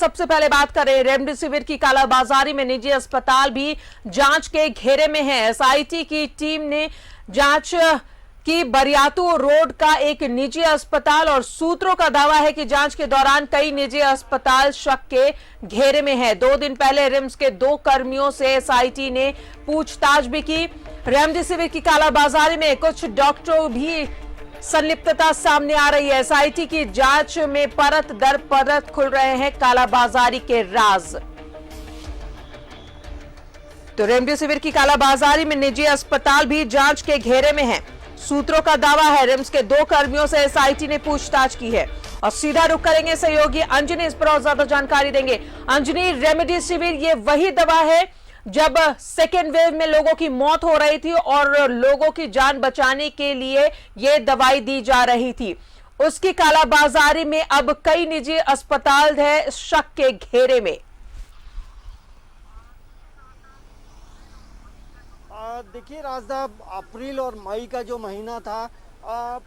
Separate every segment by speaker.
Speaker 1: सबसे पहले बात करें, रेमडेसिविर की कालाबाजारी में निजी अस्पताल भी जांच के घेरे में है। एसआईटी की टीम ने जांच की बरियातू रोड का एक निजी अस्पताल, और सूत्रों का दावा है कि जांच के दौरान कई निजी अस्पताल शक के घेरे में है। 2 दिन पहले रिम्स के 2 कर्मियों से एसआईटी ने पूछताछ भी की। रेमडेसिविर की कालाबाजारी में कुछ डॉक्टरों भी संलिप्तता सामने आ रही है। एसआईटी की जांच में परत दर परत खुल रहे हैं कालाबाजारी के राज। तो रेमडेसिविर की कालाबाजारी में निजी अस्पताल भी जांच के घेरे में है। सूत्रों का दावा है रिम्स के 2 कर्मियों से एसआईटी ने पूछताछ की है। और सीधा रुख करेंगे सहयोगी अंजनी, इस पर और ज्यादा जानकारी देंगे। अंजनी, रेमडेसिविर ये वही दवा है जब सेकेंड वेव में लोगों की मौत हो रही थी और लोगों की जान बचाने के लिए यह दवाई दी जा रही थी, उसकी कालाबाजारी में अब कई निजी अस्पताल है शक के घेरे में।
Speaker 2: देखिए राजदा, अप्रैल और मई का जो महीना था,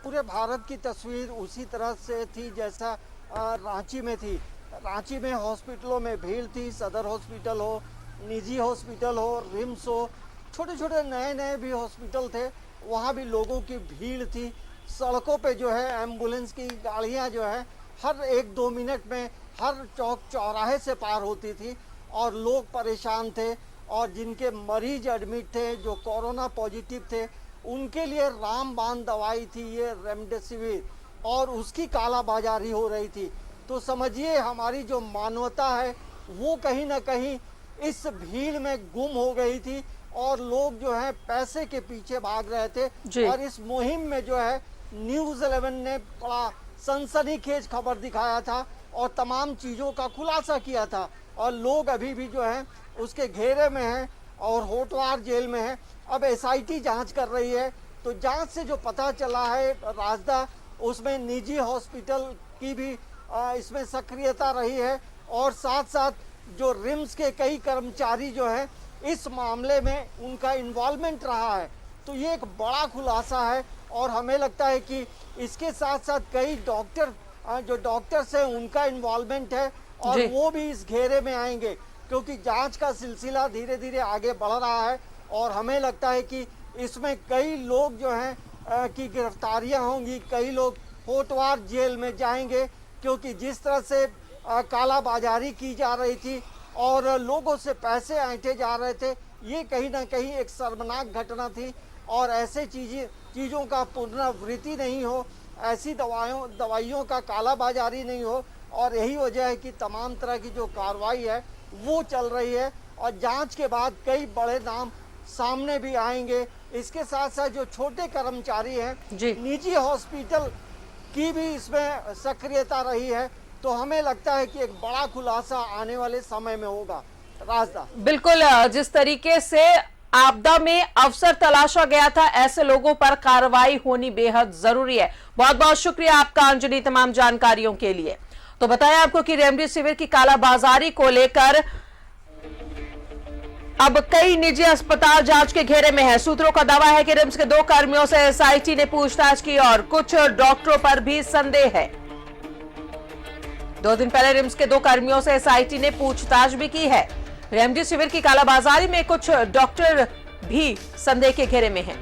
Speaker 2: पूरे भारत की तस्वीर उसी तरह से थी जैसा रांची में थी। रांची में हॉस्पिटलों में भीड़ थी, सदर हॉस्पिटल हो, निजी हॉस्पिटल हो, रिम्स हो, छोटे छोटे नए नए भी हॉस्पिटल थे, वहाँ भी लोगों की भीड़ थी। सड़कों पे जो है एम्बुलेंस की गाड़ियाँ जो है हर 1-2 मिनट में हर चौक चौराहे से पार होती थी और लोग परेशान थे। और जिनके मरीज एडमिट थे, जो कोरोना पॉजिटिव थे, उनके लिए रामबाण दवाई थी ये रेमडेसिविर, और उसकी कालाबाजारी हो रही थी। तो समझिए हमारी जो मानवता है वो कहीं ना कहीं इस भीड़ में गुम हो गई थी और लोग जो है पैसे के पीछे भाग रहे थे। और इस मुहिम में जो है न्यूज़ 11 ने बड़ा सनसनीखेज खबर दिखाया था और तमाम चीज़ों का खुलासा किया था, और लोग अभी भी जो है उसके घेरे में हैं और होटवार जेल में है। अब एसआईटी जांच कर रही है। तो जांच से जो पता चला है राजदा, उसमें निजी हॉस्पिटल की भी इसमें सक्रियता रही है, और साथ साथ जो रिम्स के कई कर्मचारी जो है इस मामले में उनका इन्वॉल्वमेंट रहा है। तो ये एक बड़ा खुलासा है, और हमें लगता है कि इसके साथ साथ कई डॉक्टर जो डॉक्टर्स हैं उनका इन्वॉल्वमेंट है, और वो भी इस घेरे में आएंगे, क्योंकि जांच का सिलसिला धीरे धीरे आगे बढ़ रहा है। और हमें लगता है कि इसमें कई लोग जो हैं की गिरफ्तारियां होंगी, कई लोग होटवार जेल में जाएंगे, क्योंकि जिस तरह से कालाबाजारी की जा रही थी और लोगों से पैसे ऐंठे जा रहे थे, ये कहीं ना कहीं एक शर्मनाक घटना थी। और ऐसे चीज़ों का पुनरावृत्ति नहीं हो, ऐसी दवाइयों का कालाबाजारी नहीं हो, और यही वजह है कि तमाम तरह की जो कार्रवाई है वो चल रही है, और जांच के बाद कई बड़े नाम सामने भी आएंगे। इसके साथ साथ जो छोटे कर्मचारी हैं, निजी हॉस्पिटल की भी इसमें सक्रियता रही है। तो हमें लगता है कि एक बड़ा खुलासा आने वाले समय में होगा। राजदा,
Speaker 1: बिल्कुल, जिस तरीके से आपदा में अवसर तलाशा गया था, ऐसे लोगों पर कार्रवाई होनी बेहद जरूरी है। बहुत बहुत शुक्रिया आपका अंजनी, तमाम जानकारियों के लिए। तो बताया आपको कि रेमडेसिविर की कालाबाजारी को लेकर अब कई निजी अस्पताल जांच के घेरे में है। सूत्रों का दावा है कि रिम्स के 2 कर्मियों से एसआईटी ने पूछताछ की और कुछ डॉक्टरों पर भी संदेह है। 2 दिन पहले रिम्स के 2 कर्मियों से एसआईटी ने पूछताछ भी की है। रेमडेसिविर की कालाबाजारी में कुछ डॉक्टर भी संदेह के घेरे में हैं।